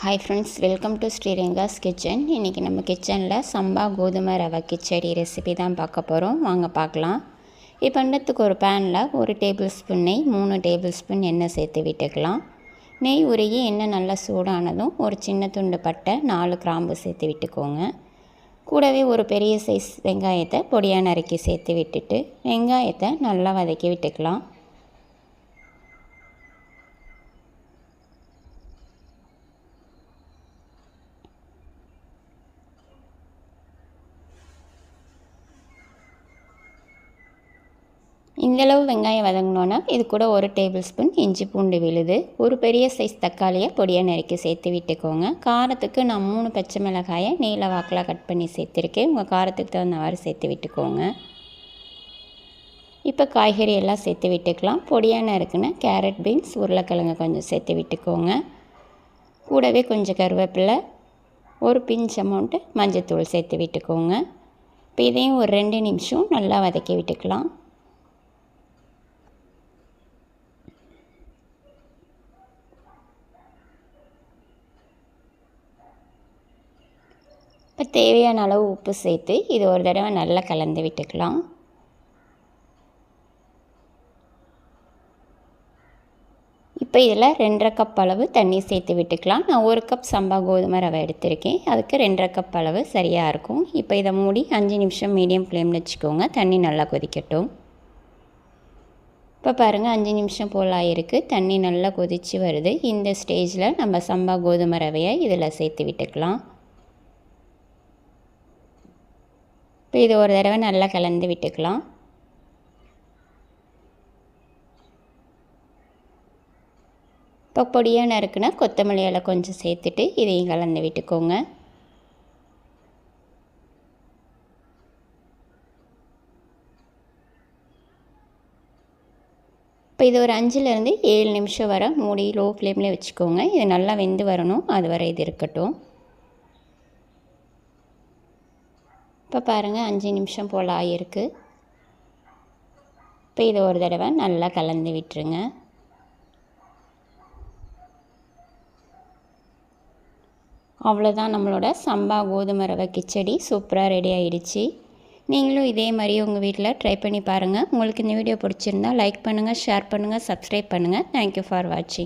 Hi friends, welcome to Sriranga's kitchen. இன்றைக்கி நம்ம கிச்சனில் சம்பா கோதுமை ரவை கிச்சடி ரெசிபி தான் பார்க்க போகிறோம். வாங்க பார்க்கலாம். இப்போ பண்ணத்துக்கு ஒரு பேனில் 1 டேபிள் ஸ்பூன் நெய், 3 டேபிள் ஸ்பூன் எண்ணெய் சேர்த்து விட்டுக்கலாம். நெய் உருகி எண்ணெய் நல்லா சூடானதும் ஒரு சின்ன துண்டு பட்டை, 4 கிராம்பு சேர்த்து விட்டுக்கோங்க. கூடவே ஒரு பெரிய சைஸ் வெங்காயத்தை பொடியாக நறுக்கி சேர்த்து விட்டுட்டு வெங்காயத்தை நல்லா வதக்கி விட்டுக்கலாம். இந்தளவு வெங்காயம் வதங்கினோன்னா இது கூட 1 டேபிள் ஸ்பூன் இஞ்சி பூண்டு விழுது, ஒரு பெரிய சைஸ் தக்காளியை பொடியாக நறுக்கி சேர்த்து விட்டுக்கோங்க. காரத்துக்கு நான் 3 பச்சை மிளகாயை நீல வாக்கில் கட் பண்ணி சேர்த்துருக்கேன். உங்கள் காரத்துக்கு தகுந்த மாதிரி சேர்த்து விட்டுக்கோங்க. இப்போ காய்கறி எல்லாம் சேர்த்து விட்டுக்கலாம். பொடியாக நறுக்குன கேரட், பீன்ஸ், உருளைக்கிழங்கு கொஞ்சம் சேர்த்து விட்டுக்கோங்க. கூடவே கொஞ்சம் கருவேப்பிலை, ஒரு பிஞ்ச் அமௌண்ட்டு மஞ்சத்தூள் சேர்த்து விட்டுக்கோங்க. இப்போ இதையும் ஒரு 2 நிமிஷம் நல்லா வதக்கி விட்டுக்கலாம். இப்போ தேவையான அளவு உப்பு சேர்த்து இது ஒரு தடவை நல்லா கலந்து விட்டுக்கலாம். இப்போ இதில் 2.5 கப் அளவு தண்ணி சேர்த்து விட்டுக்கலாம். நான் 1 கப் சம்பா கோதுமை ரவை எடுத்திருக்கேன். அதுக்கு 2.5 கப் அளவு சரியாக இருக்கும். இப்போ இதை மூடி 5 நிமிஷம் மீடியம் ஃப்ளேமில் வச்சுக்கோங்க. தண்ணி நல்லா கொதிக்கட்டும். இப்போ பாருங்கள், 5 நிமிஷம் போல் ஆகிருக்கு. தண்ணி நல்லா கொதித்து வருது. இந்த ஸ்டேஜில் நம்ம சம்பா கோதுமை ரவையை இதில் சேர்த்து விட்டுக்கலாம். இப்போ இது ஒரு தடவை நல்லா கலந்து விட்டுக்கலாம். இப்போ பொடியாக நறுக்குனா கொத்தமல்லி இலை கொஞ்சம் சேர்த்துட்டு இதையும் கலந்து விட்டுக்கோங்க. இப்போ இது ஒரு 5லேருந்து 7 நிமிஷம் வரை மூடி லோ ஃப்ளேமில் வச்சுக்கோங்க. இது நல்லா வெந்து வரணும், அது வரை இது இருக்கட்டும். இப்போ பாருங்கள், 5 நிமிஷம் போல் ஆகிருக்கு. இப்போ இதை ஒரு தடவை நல்லா கலந்து விட்டுருங்க. அவ்வளோதான், நம்மளோட சம்பா கோதுமை ரவை கிச்சடி சூப்பராக ரெடி ஆகிடுச்சு. நீங்களும் இதே மாதிரி உங்கள் வீட்டில் ட்ரை பண்ணி பாருங்கள். உங்களுக்கு இந்த வீடியோ பிடிச்சிருந்தால் லைக் பண்ணுங்கள், ஷேர் பண்ணுங்கள், சப்ஸ்கிரைப் பண்ணுங்கள். தேங்க்யூ ஃபார் வாட்சிங்.